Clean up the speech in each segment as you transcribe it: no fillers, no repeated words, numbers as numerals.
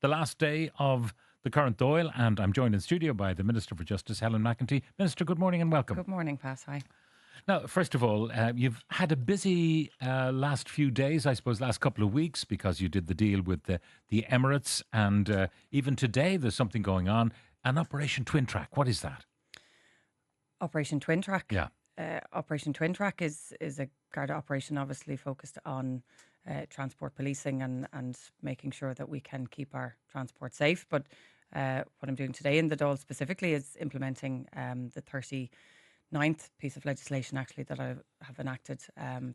the last day of the current Dáil, and I'm joined in studio by the Minister for Justice, Helen McEntee. Minister, good morning and welcome. Good morning, Pat. Hi. Now, first of all, you've had a busy last few days, I suppose, last couple of weeks, because you did the deal with the Emirates, and even today there's something going on, an Operation Twin Track. What is that? Operation Twin Track? Yeah. Operation Twin Track is a Garda operation obviously focused on transport policing and making sure that we can keep our transport safe. But what I'm doing today in the Dáil specifically is implementing the 39th piece of legislation actually that I have enacted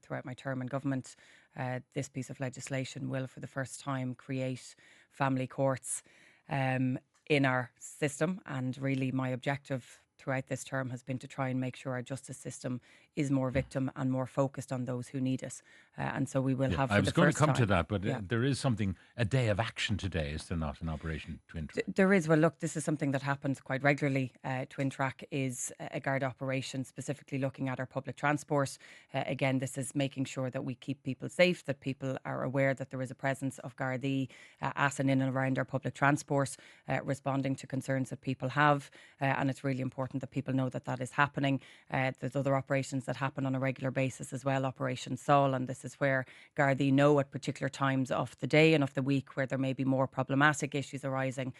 throughout my term in government. This piece of legislation will for the first time create family courts in our system, and really my objective throughout this term has been to try and make sure our justice system is more victim and more focused on those who need it. And so we will have for the first time. I was going to come to that, but there is something, a day of action today, is there not, in Operation Twin Track? There is. Well, look, this is something that happens quite regularly. Twin Track is a Garda operation specifically looking at our public transport. Again, this is making sure that we keep people safe, that people are aware that there is a presence of Gardaí at and in and around our public transport, responding to concerns that people have. And it's really important that people know that that is happening. There's other operations that happen on a regular basis as well, Operation Thor, and this is where Gardaí know at particular times of the day and of the week where there may be more problematic issues arising,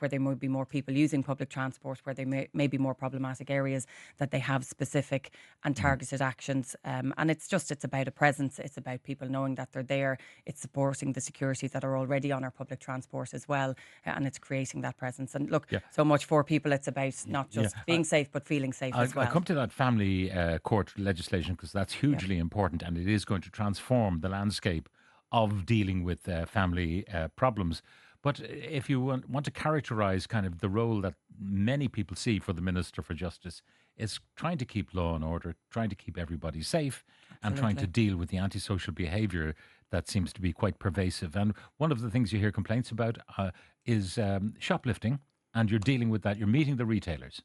where there may be more people using public transport, where there may be more problematic areas, that they have specific and targeted actions. And it's about a presence. It's about people knowing that they're there. It's supporting the security that are already on our public transport as well. And it's creating that presence. And look, so much for people, it's about not just being safe, but feeling safe as well. I'll come to that family court legislation, because that's hugely important, and it is going to transform the landscape of dealing with family problems. But if you want to characterise kind of the role that many people see for the Minister for Justice, is trying to keep law and order, trying to keep everybody safe, and trying to deal with the antisocial behaviour that seems to be quite pervasive. And one of the things you hear complaints about is shoplifting, and you're dealing with that. You're meeting the retailers.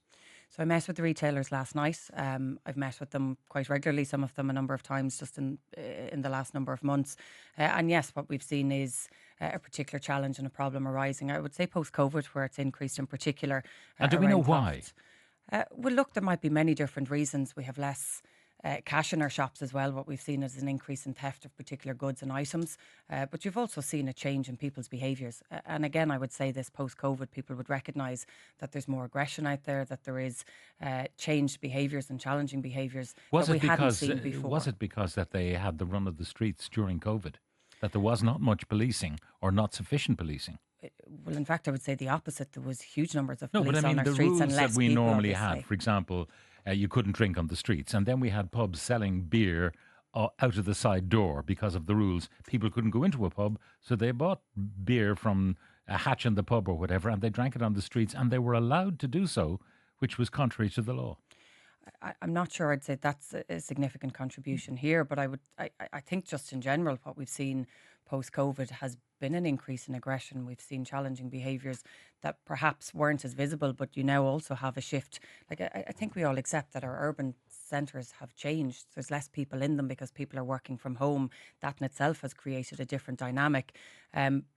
So I met with the retailers last night. I've met with them quite regularly, some of them a number of times just in the last number of months. And yes, what we've seen is a particular challenge and a problem arising, I would say post-COVID, where it's increased in particular. And do we know why? Well, look, there might be many different reasons. We have less cash in our shops as well. What we've seen is an increase in theft of particular goods and items. But you've also seen a change in people's behaviours. And again, I would say this post-COVID, people would recognise that there's more aggression out there, that there is changed behaviours and challenging behaviours that we hadn't seen before. Was it because that they had the run of the streets during COVID? That there was not much policing or not sufficient policing? Well, in fact, I would say the opposite. There was huge numbers of police on our the streets rules and less that we people, normally obviously. had, for example, you couldn't drink on the streets, and then we had pubs selling beer out of the side door because of the rules. People couldn't go into a pub, so they bought beer from a hatch in the pub or whatever, and they drank it on the streets, and they were allowed to do so, which was contrary to the law. I'm not sure I'd say that's a significant contribution here, but I think just in general what we've seen post-COVID has been an increase in aggression. We've seen challenging behaviours that perhaps weren't as visible, but you now also have a shift. Like I think we all accept that our urban centres have changed. There's less people in them because people are working from home. That in itself has created a different dynamic.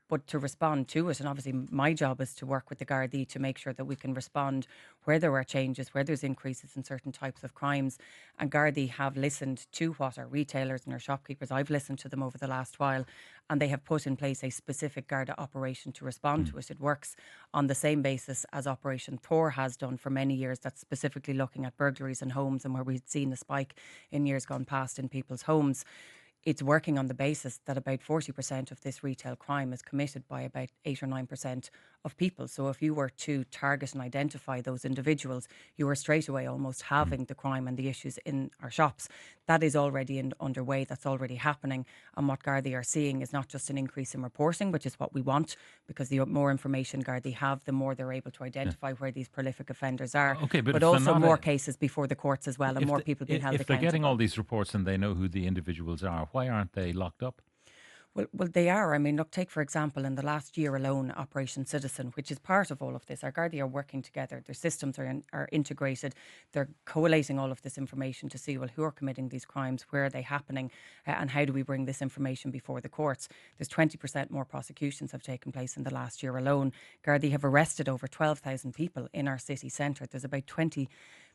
But to respond to it, and obviously my job is to work with the Gardaí to make sure that we can respond where there are changes, where there's increases in certain types of crimes. And Gardaí have listened to what our retailers and our shopkeepers, I've listened to them over the last while, and they have put in place a specific Garda operation to respond to it. It works on the same basis as Operation Thor has done for many years. That's specifically looking at burglaries in homes, and where we'd seen a spike in years gone past in people's homes. It's working on the basis that about 40% of this retail crime is committed by about 8 or 9% of people. So if you were to target and identify those individuals, you are straight away almost halving the crime and the issues in our shops. That is already underway. That's already happening. And what Gardaí are seeing is not just an increase in reporting, which is what we want, because the more information Gardaí have, the more they're able to identify where these prolific offenders are. Okay, but also more cases before the courts as well, and more people being held accountable. If they're getting all these reports and they know who the individuals are, why aren't they locked up? Well, they are. I mean, look, take for example, in the last year alone, Operation Citizen, which is part of all of this. Our Gardaí are working together. Their systems are integrated. They're collating all of this information to see, well, who are committing these crimes, where are they happening, and how do we bring this information before the courts. There's 20% more prosecutions have taken place in the last year alone. Gardaí have arrested over 12,000 people in our city centre. There's about 20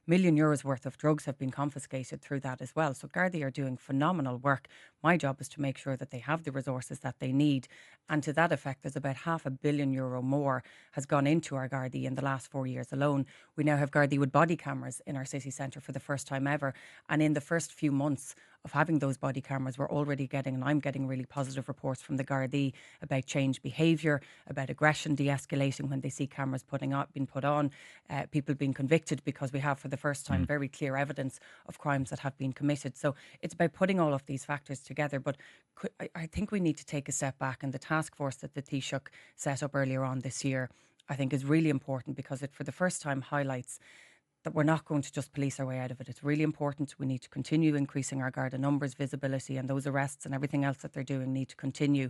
million euros worth of drugs have been confiscated through that as well. So Gardaí are doing phenomenal work. My job is to make sure that they have the resources that they need. And to that effect, there's about €500 million more has gone into our Gardaí in the last 4 years alone. We now have Gardaí with body cameras in our city centre for the first time ever. And in the first few months of having those body cameras, we're already getting, and I'm getting really positive reports from the Gardaí about changed behaviour, about aggression de-escalating when they see cameras being put on, people being convicted because we have for the first time very clear evidence of crimes that have been committed. So it's about putting all of these factors together. But I think we need to take a step back, and the task force that the Taoiseach set up earlier on this year, I think is really important because it for the first time highlights that we're not going to just police our way out of it. It's really important. We need to continue increasing our Garda numbers, visibility, and those arrests and everything else that they're doing need to continue.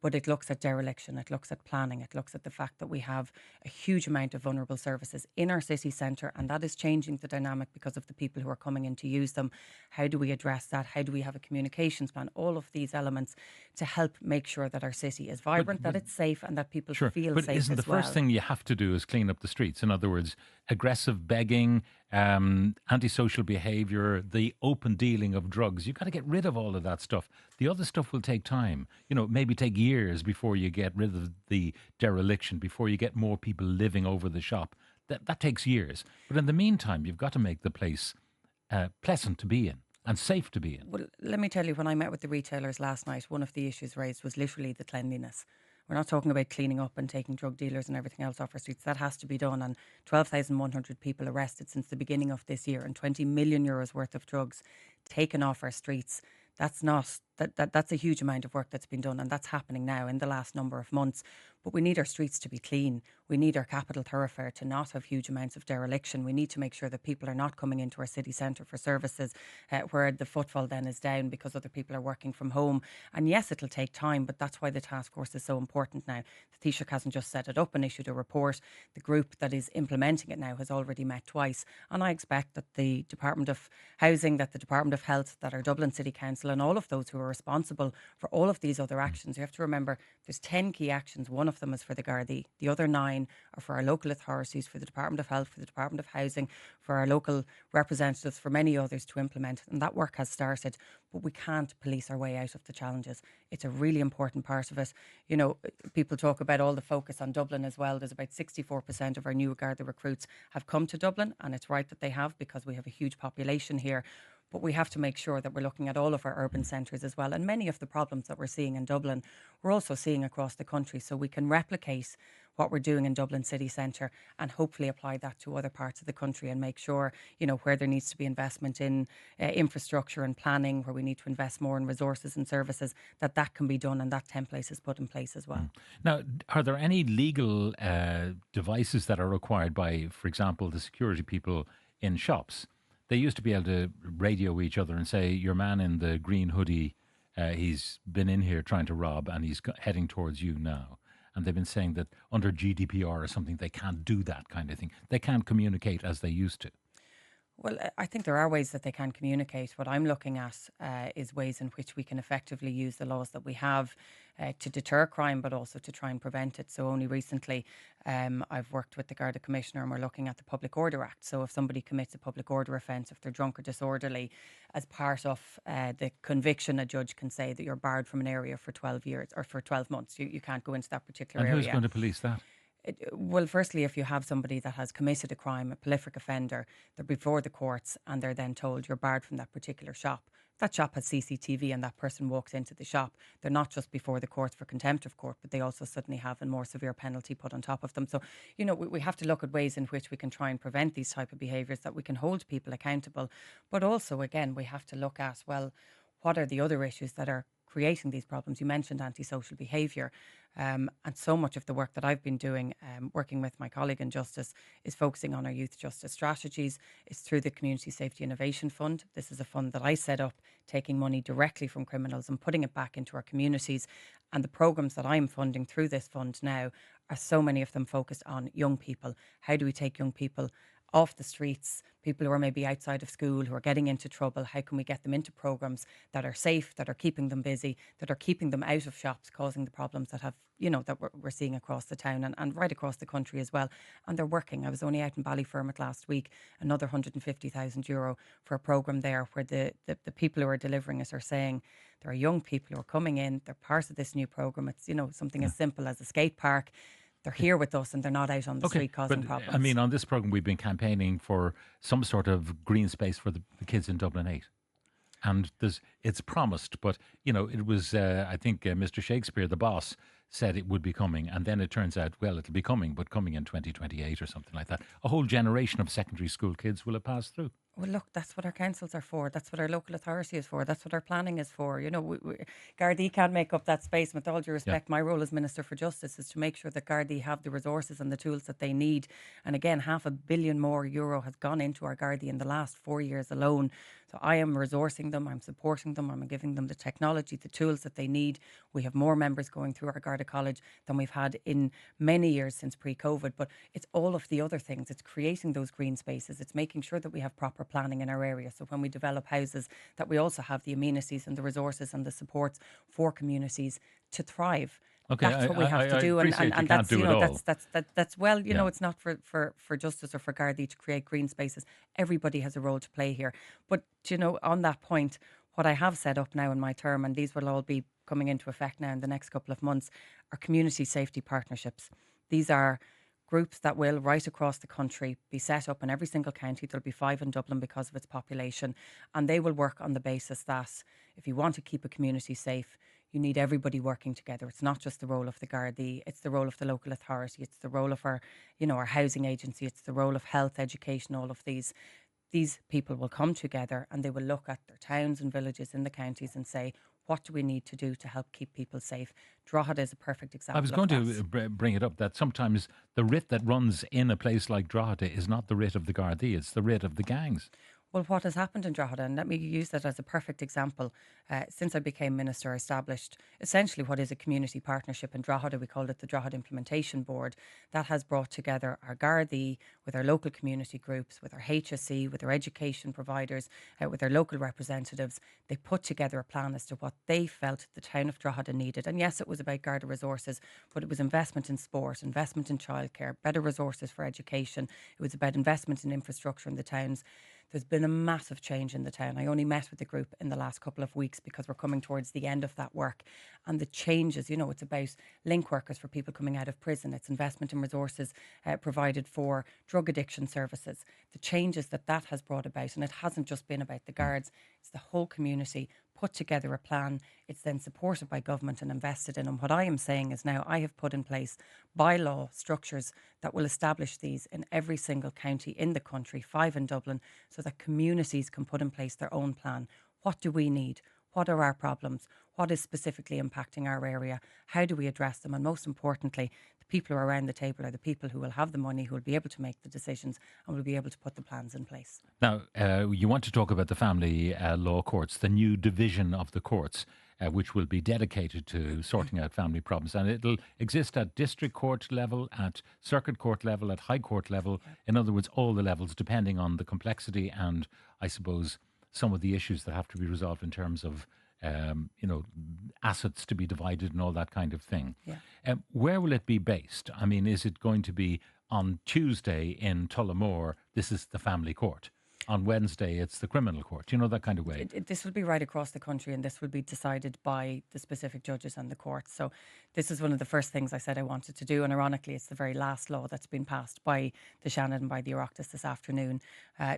But it looks at dereliction, it looks at planning, it looks at the fact that we have a huge amount of vulnerable services in our city centre, and that is changing the dynamic because of the people who are coming in to use them. How do we address that? How do we have a communications plan? All of these elements to help make sure that our city is vibrant, that it's safe, and that people Sure, feel but safe isn't the as well. first thing you have to do is clean up the streets? In other words, aggressive begging, antisocial behaviour, the open dealing of drugs. You've got to get rid of all of that stuff. The other stuff will take time. You know, maybe take years before you get rid of the dereliction, before you get more people living over the shop. That takes years. But in the meantime, you've got to make the place pleasant to be in and safe to be in. Well, let me tell you, when I met with the retailers last night, one of the issues raised was literally the cleanliness. We're not talking about cleaning up and taking drug dealers and everything else off our streets. That has to be done. And 12,100 people arrested since the beginning of this year, and €20 million worth of drugs taken off our streets. That's not that's a huge amount of work that's been done, and that's happening now in the last number of months. But we need our streets to be clean. We need our capital thoroughfare to not have huge amounts of dereliction. We need to make sure that people are not coming into our city centre for services where the footfall then is down because other people are working from home. And yes, it'll take time, but that's why the task force is so important now. The Taoiseach hasn't just set it up and issued a report. The group that is implementing it now has already met twice. And I expect that the Department of Housing, that the Department of Health, that our Dublin City Council and all of those who are responsible for all of these other actions. You have to remember there's 10 key actions. One of them is for the Gardaí. The other 9 are for our local authorities, for the Department of Health, for the Department of Housing, for our local representatives, for many others to implement. And that work has started, but we can't police our way out of the challenges. It's a really important part of it. You know, people talk about all the focus on Dublin as well. There's about 64% of our new Garda recruits have come to Dublin, and it's right that they have because we have a huge population here. But we have to make sure that we're looking at all of our urban centres as well. And many of the problems that we're seeing in Dublin, we're also seeing across the country. So we can replicate what we're doing in Dublin city centre and hopefully apply that to other parts of the country and make sure, you know, where there needs to be investment in infrastructure and planning, where we need to invest more in resources and services, that can be done and that template is put in place as well. Now, are there any legal devices that are required by, for example, the security people in shops? They used to be able to radio each other and say, your man in the green hoodie, he's been in here trying to rob and he's heading towards you now. And they've been saying that under GDPR or something, they can't do that kind of thing. They can't communicate as they used to. Well, I think there are ways that they can communicate. What I'm looking at is ways in which we can effectively use the laws that we have to deter crime, but also to try and prevent it. So only recently, I've worked with the Garda Commissioner and we're looking at the Public Order Act. So if somebody commits a public order offence, if they're drunk or disorderly, as part of the conviction, a judge can say that you're barred from an area for 12 years or for 12 months. You can't go into that particular And area. who's going to police that? Well, firstly, if you have somebody that has committed a crime, a prolific offender, they're before the courts and they're then told you're barred from that particular shop. That shop has CCTV and that person walks into the shop. They're not just before the courts for contempt of court, but they also suddenly have a more severe penalty put on top of them. So, you know, we have to look at ways in which we can try and prevent these type of behaviours, that we can hold people accountable. But also, again, we have to look at, well, what are the other issues that are creating these problems. You mentioned antisocial behaviour. And so much of the work that I've been doing, working with my colleague in Justice, is focusing on our youth justice strategies. It's through the Community Safety Innovation Fund. This is a fund that I set up, taking money directly from criminals and putting it back into our communities. And the programs that I'm funding through this fund now are so many of them focused on young people. How do we take young people off the streets, people who are maybe outside of school, who are getting into trouble? How can we get them into programs that are safe, that are keeping them busy, that are keeping them out of shops, causing the problems that have, that we're seeing across the town and right across the country as well. And they're working. I was only out in Ballyfermot last week, another €150,000 for a program there where the people who are delivering it are saying there are young people who are coming in, they're part of this new program. It's, something as simple as a skate park. They're here with us and they're not out on the street causing problems. I mean, on this programme, we've been campaigning for some sort of green space for the kids in Dublin 8. And it's promised, but, it was, I think Mr. Shakespeare, the boss, said it would be coming. And then it turns out, well, it'll be coming, but coming in 2028 or something like that. A whole generation of secondary school kids will have passed through. Well, look, that's what our councils are for. That's what our local authority is for. That's what our planning is for. Gardaí can't make up that space. With all due respect, my role as Minister for Justice is to make sure that Gardaí have the resources and the tools that they need. And again, €500 million more has gone into our Gardaí in the last 4 years alone. So I am resourcing them, I'm supporting them, I'm giving them the technology, the tools that they need. We have more members going through our Garda College than we've had in many years since pre-COVID. But it's all of the other things. It's creating those green spaces. It's making sure that we have proper planning in our area. So when we develop houses, that we also have the amenities and the resources and the supports for communities to thrive. Okay, that's what we have to do, and that's that's well, it's not for Justice or for Gardaí to create green spaces. Everybody has a role to play here. But on that point, what I have set up now in my term, and these will all be coming into effect now in the next couple of months, are community safety partnerships. These are groups that will, right across the country, be set up in every single county. There'll be 5 in Dublin because of its population, and they will work on the basis that if you want to keep a community safe, you need everybody working together. It's not just the role of the Gardaí, it's the role of the local authority, it's the role of our housing agency, it's the role of health, education, all of these. These people will come together and they will look at their towns and villages in the counties and say, what do we need to do to help keep people safe? Drogheda is a perfect example. I was going to bring it up that sometimes the writ that runs in a place like Drogheda is not the writ of the Gardaí, it's the writ of the gangs. Well, what has happened in Drogheda, and let me use that as a perfect example. Since I became Minister, I established essentially what is a community partnership in Drogheda. We called it the Drogheda Implementation Board. That has brought together our Gardaí with our local community groups, with our HSE, with our education providers, with our local representatives. They put together a plan as to what they felt the town of Drogheda needed. And yes, it was about Garda resources, but it was investment in sport, investment in childcare, better resources for education. It was about investment in infrastructure in the towns. There's been a massive change in the town. I only met with the group in the last couple of weeks because we're coming towards the end of that work. And the changes, it's about link workers for people coming out of prison. It's investment in resources provided for drug addiction services. The changes that has brought about, and it hasn't just been about the guards, it's the whole community put together a plan. It's then supported by government and invested in. And what I am saying is now I have put in place bylaw structures that will establish these in every single county in the country, 5 in Dublin, so that communities can put in place their own plan. What do we need? What are our problems? What is specifically impacting our area? How do we address them? And most importantly, the people who are around the table are the people who will have the money, who will be able to make the decisions and will be able to put the plans in place. Now, you want to talk about the family law courts, the new division of the courts, which will be dedicated to sorting out family problems. And it'll exist at district court level, at circuit court level, at high court level. In other words, all the levels, depending on the complexity and, I suppose, some of the issues that have to be resolved in terms of, assets to be divided and all that kind of thing. Yeah. Where will it be based? I mean, is it going to be on Tuesday in Tullamore, this is the family court? On Wednesday, it's the criminal court, that kind of way. This will be right across the country, and this will be decided by the specific judges and the courts. So this is one of the first things I said I wanted to do. And ironically, it's the very last law that's been passed by the Shannon and by the Oireachtas this afternoon.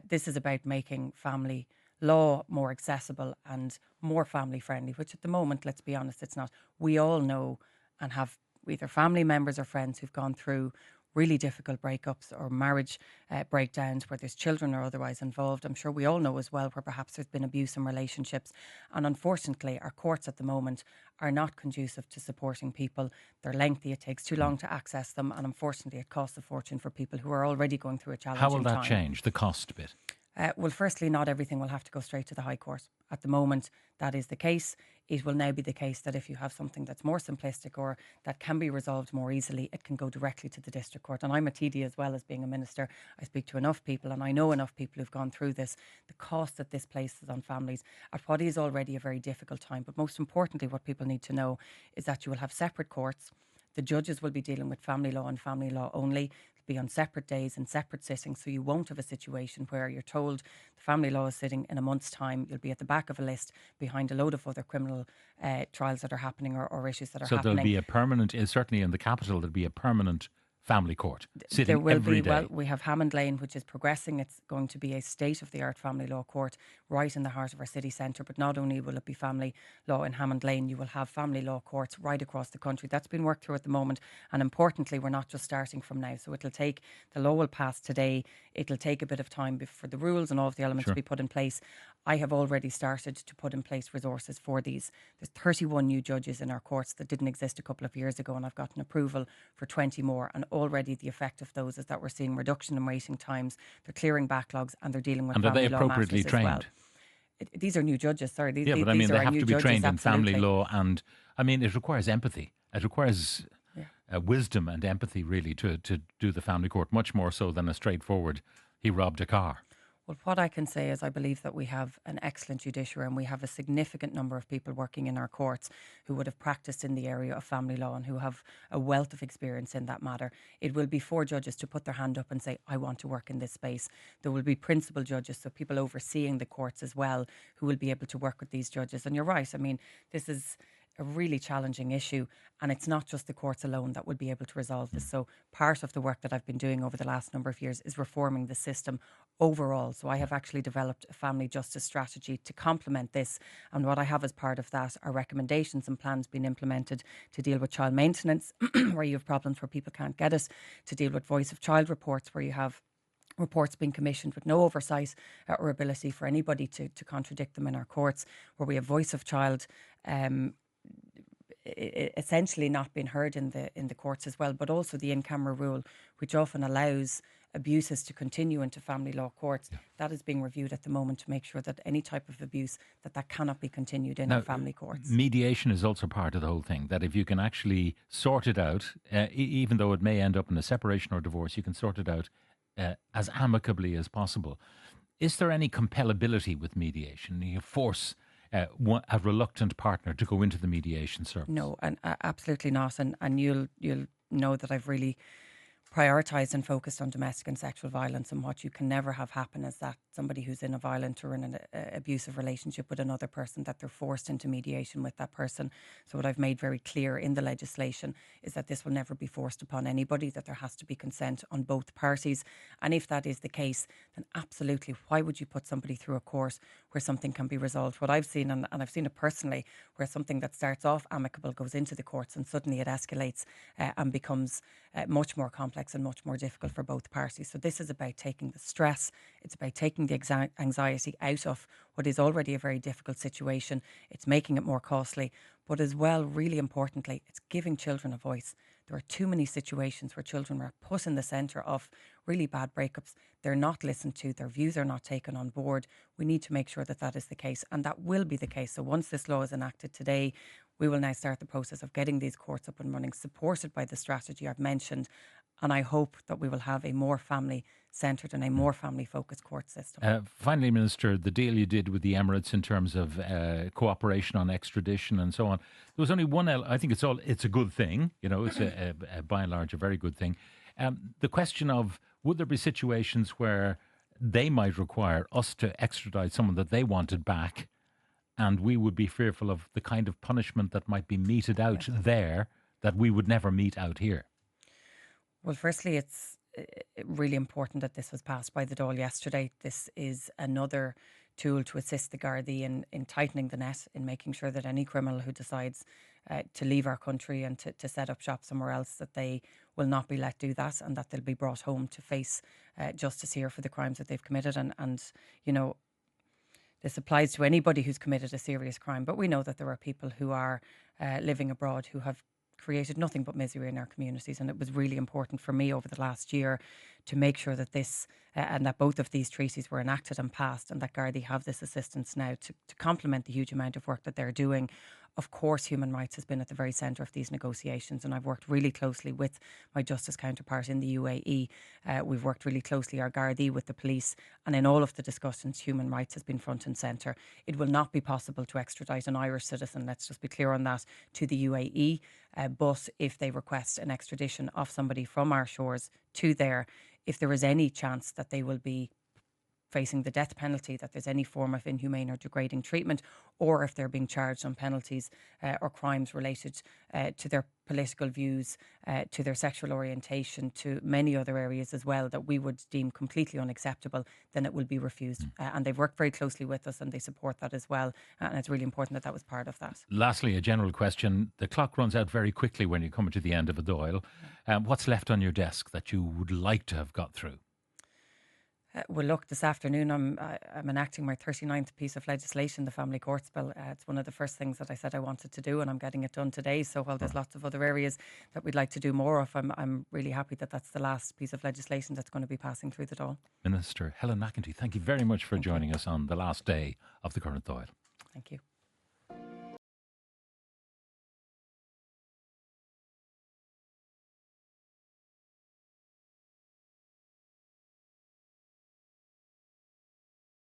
This is about making family law more accessible and more family friendly, which at the moment, let's be honest, it's not. We all know and have either family members or friends who've gone through really difficult breakups or marriage breakdowns where there's children or otherwise involved. I'm sure we all know as well where perhaps there's been abuse in relationships. And unfortunately, our courts at the moment are not conducive to supporting people. They're lengthy, it takes too long to access them, and unfortunately, it costs a fortune for people who are already going through a How will challenging that time. change, the cost bit? Well, firstly, not everything will have to go straight to the High Court. At the moment, that is the case. It will now be the case that if you have something that's more simplistic or that can be resolved more easily, it can go directly to the District Court. And I'm a TD as well as being a minister. I speak to enough people and I know enough people who've gone through this, the cost that this places on families at what is already a very difficult time. But most importantly, what people need to know is that you will have separate courts. The judges will be dealing with family law and family law only. It'll be on separate days and separate sittings, so you won't have a situation where you're told the family law is sitting in a month's time. You'll be at the back of a list behind a load of other criminal trials that are happening or issues that are So happening. there'll be a permanent, certainly in the capital, there'll be a permanent family court There sitting will every be, day. well, we have Hammond Lane, which is progressing. It's going to be a state-of-the-art family law court right in the heart of our city centre. But not only will it be family law in Hammond Lane, you will have family law courts right across the country. That's been worked through at the moment. And importantly, we're not just starting from now. So it'll take, the law will pass today. It'll take a bit of time for the rules and all of the elements to be put in place. I have already started to put in place resources for these. There's 31 new judges in our courts that didn't exist a couple of years ago, and I've gotten approval for 20 more. And already the effect of those is that we're seeing reduction in waiting times. They're clearing backlogs and they're dealing with And are they family law appropriately matters as well. trained? These are new judges, sorry. Yeah, but I mean, These are they our have new to be judges, trained in family absolutely. law, and I mean, it requires empathy. It requires Yeah. wisdom and empathy, really, to do the family court, much more so than a straightforward, he robbed a car. Well, what I can say is I believe that we have an excellent judiciary and we have a significant number of people working in our courts who would have practiced in the area of family law and who have a wealth of experience in that matter. It will be for judges to put their hand up and say, I want to work in this space. There will be principal judges, so people overseeing the courts as well, who will be able to work with these judges. And you're right, I mean, this is a really challenging issue, and it's not just the courts alone that will be able to resolve this. So part of the work that I've been doing over the last number of years is reforming the system overall. So I have actually developed a family justice strategy to complement this, and what I have as part of that are recommendations and plans being implemented to deal with child maintenance where you have problems where people can't get it, to deal with voice of child reports where you have reports being commissioned with no oversight or ability for anybody to contradict them in our courts, where we have voice of child essentially not being heard in the courts as well, but also the in-camera rule, which often allows abuses to continue into family law courts. That is being reviewed at the moment to make sure that any type of abuse that cannot be continued in our family courts. Mediation is also part of the whole thing, that if you can actually sort it out, even though it may end up in a separation or divorce, you can sort it out as amicably as possible. Is there any compellability with mediation? You force a reluctant partner to go into the mediation service? No, and absolutely not. And you'll know that I've really prioritised and focused on domestic and sexual violence, and what you can never have happen is that somebody who's in a violent or in an abusive relationship with another person, that they're forced into mediation with that person. So what I've made very clear in the legislation is that this will never be forced upon anybody, that there has to be consent on both parties. And if that is the case, then absolutely, why would you put somebody through a course where something can be resolved? What I've seen, and I've seen it personally, where something that starts off amicable goes into the courts and suddenly it escalates and becomes much more complex and much more difficult for both parties. So this is about taking the stress, it's about taking the anxiety out of what is already a very difficult situation. It's making it more costly, but as well, really importantly, it's giving children a voice. There are too many situations where children are put in the centre of really bad breakups. They're not listened to, their views are not taken on board. We need to make sure that that is the case, and that will be the case. So once this law is enacted today, we will now start the process of getting these courts up and running, supported by the strategy I've mentioned. And I hope that we will have a more family-centred and a more family-focused court system. Finally, Minister, the deal you did with the Emirates in terms of cooperation on extradition and so on, there was only one. I think it's a good thing. You know, it's by and large a very good thing. The question of, would there be situations where they might require us to extradite someone that they wanted back, and we would be fearful of the kind of punishment that might be meted out there that we would never mete out here? Well, firstly, it's really important that this was passed by the Dáil yesterday. This is another tool to assist the Gardaí in tightening the net, in making sure that any criminal who decides to leave our country and to set up shop somewhere else, that they will not be let do that, and that they'll be brought home to face justice here for the crimes that they've committed. And you know, this applies to anybody who's committed a serious crime, but we know that there are people who are living abroad who have created nothing but misery in our communities. And it was really important for me over the last year to make sure that this and that both of these treaties were enacted and passed, and that Gardaí have this assistance now to complement the huge amount of work that they're doing. Of course, human rights has been at the very centre of these negotiations, and I've worked really closely with my justice counterpart in the UAE. We've worked really closely, our Gardaí, with the police, and in all of the discussions, human rights has been front and centre. It will not be possible to extradite an Irish citizen, let's just be clear on that, to the UAE, but if they request an extradition of somebody from our shores to there, if there is any chance that they will be facing the death penalty, that there's any form of inhumane or degrading treatment, or if they're being charged on penalties or crimes related to their political views, to their sexual orientation, to many other areas as well that we would deem completely unacceptable, then it will be refused. And they've worked very closely with us and they support that as well. And it's really important that that was part of that. Lastly, a general question. The clock runs out very quickly when you come to the end of a Dáil. What's left on your desk that you would like to have got through? Well, look, this afternoon I'm enacting my 39th piece of legislation, the Family Courts Bill. It's one of the first things that I said I wanted to do, and I'm getting it done today. So while there's lots of other areas that we'd like to do more of, I'm really happy that that's the last piece of legislation that's going to be passing through the Dáil. Minister Helen McEntee, thank you very much for joining us on the last day of the current Dáil. Thank you.